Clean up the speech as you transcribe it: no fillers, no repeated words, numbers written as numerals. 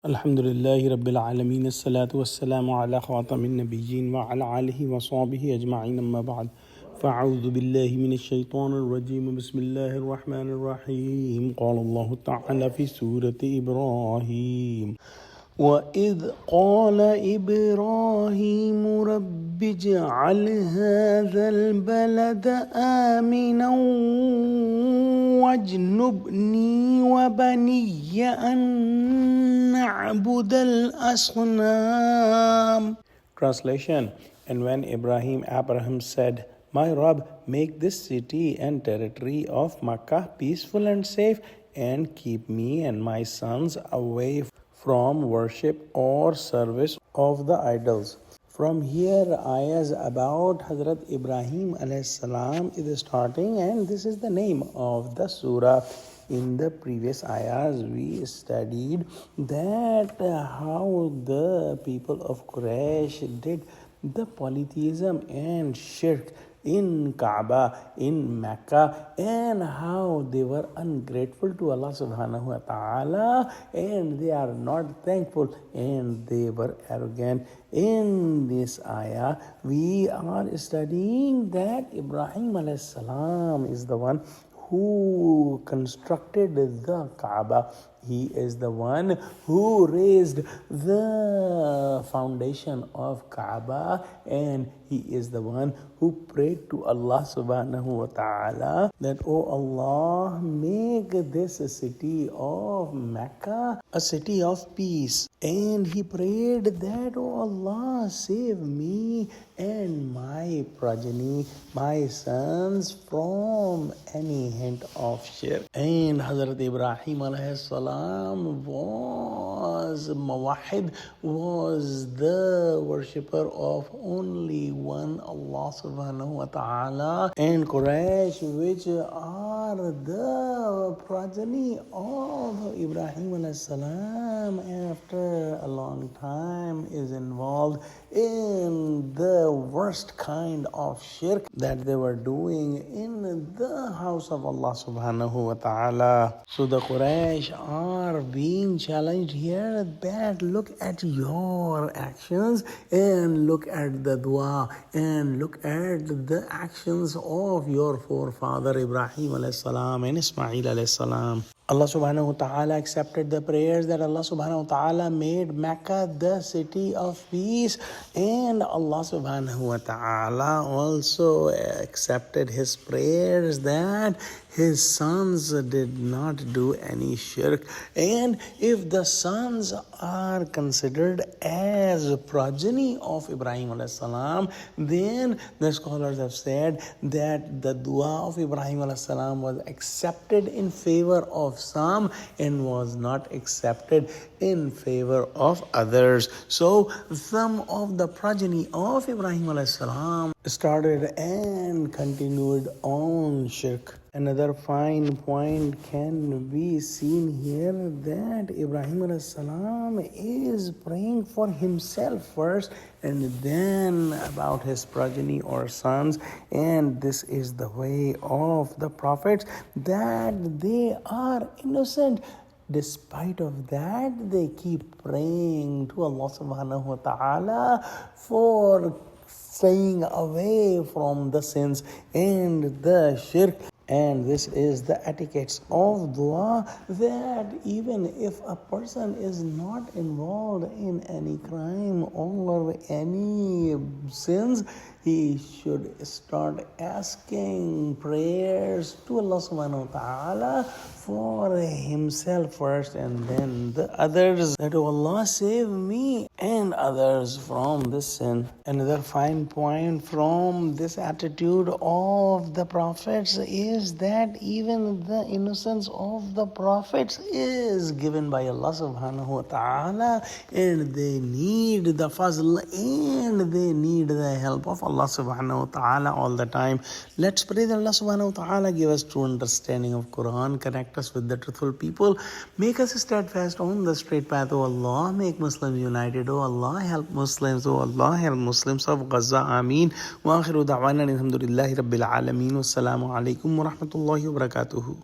Alhamdulillahi Rabbil Alameen, As-salatu was-salamu ala khatamin nabiyyin wa ala alihi wa sahbihi ajma'in, amma ba'd. Fa'udhu billahi minash shaitanir rajim. Bismillahir rahmanir rahim. Qala Allahu ta'ala fi Surah Ibrahim. وَإِذْ قَالَ إِبْرَاهِيمُ رَبِّ اجْعَلْ هَذَا الْبَلَدَ آمِنًا وَاجْنُبْنِي وَبَنِيَّ أَن نَّعْبُدَ الْأَصْنَامَ. Translation. And when Abraham said, "My Rabb, make this city and territory of Makkah peaceful and safe, and keep me and my sons away from worship or service of the idols." From here, ayahs about Hazrat Ibrahim alayhi salam is starting, and this is the name of the surah. In the previous ayahs, we studied that how the people of Quraysh did the polytheism and shirk in Kaaba, in Mecca, and how they were ungrateful to Allah subhanahu wa ta'ala, and they are not thankful, and they were arrogant. In this ayah, we are studying that Ibrahim alayhi salam is the one who constructed the Kaaba. He is the one who raised the foundation of Kaaba, and he is the one who prayed to Allah subhanahu wa ta'ala that, "Oh Allah, make this city of Mecca a city of peace." And he prayed that, "Oh Allah, save me and my progeny, my sons, from any hint of shirk." And Hazrat Ibrahim alayhi salam was Mawahid, was the worshipper of only one Allah subhanahu wa ta'ala. And Quraysh, which are the progeny of Ibrahim alayhi salam, after a long time is involved in the worst kind of shirk that they were doing in the house of Allah subhanahu wa ta'ala. So the Quraysh are being challenged here that look at your actions and look at the dua and look at the actions of your forefather Ibrahim alayhi salam and Ismail alayhi salam. Allah subhanahu wa ta'ala accepted the prayers that Allah subhanahu wa ta'ala made Mecca the city of peace, and Allah subhanahu wa ta'ala also accepted his prayers that his sons did not do any shirk. And if the sons are considered as progeny of Ibrahim alayhi salam, then the scholars have said that the dua of Ibrahim alayhi salam was accepted in favor of some and was not accepted in favor of others. So some of the progeny of Ibrahim alayhi salam started and continued on shirk. Another fine point can be seen here that Ibrahim alayhi salam is praying for himself first and then about his progeny or sons. And this is the way of the prophets, that they are innocent. Despite of that, they keep praying to Allah subhanahu wa ta'ala for staying away from the sins and the shirk. And this is the etiquettes of dua, that even if a person is not involved in any crime or any sins, he should start asking prayers to Allah subhanahu wa ta'ala for himself first and then the others, that, "Oh Allah, save me and others from this sin." Another fine point from this attitude of the prophets is that even the innocence of the prophets is given by Allah subhanahu wa ta'ala, and they need the fazl and they need the help of Allah subhanahu wa ta'ala all the time. Let's pray that Allah subhanahu wa ta'ala give us true understanding of Quran, connect us with the truthful people, make us steadfast on the straight path. Oh Allah, make Muslims united. Oh Allah, help Muslims. Oh Allah, help Muslims of Gaza. Ameen. Wa akhiru da'wana alhamdulillahi rabbil alameen. Wassalamu alaikum wa rahmatullahi wa barakatuhu.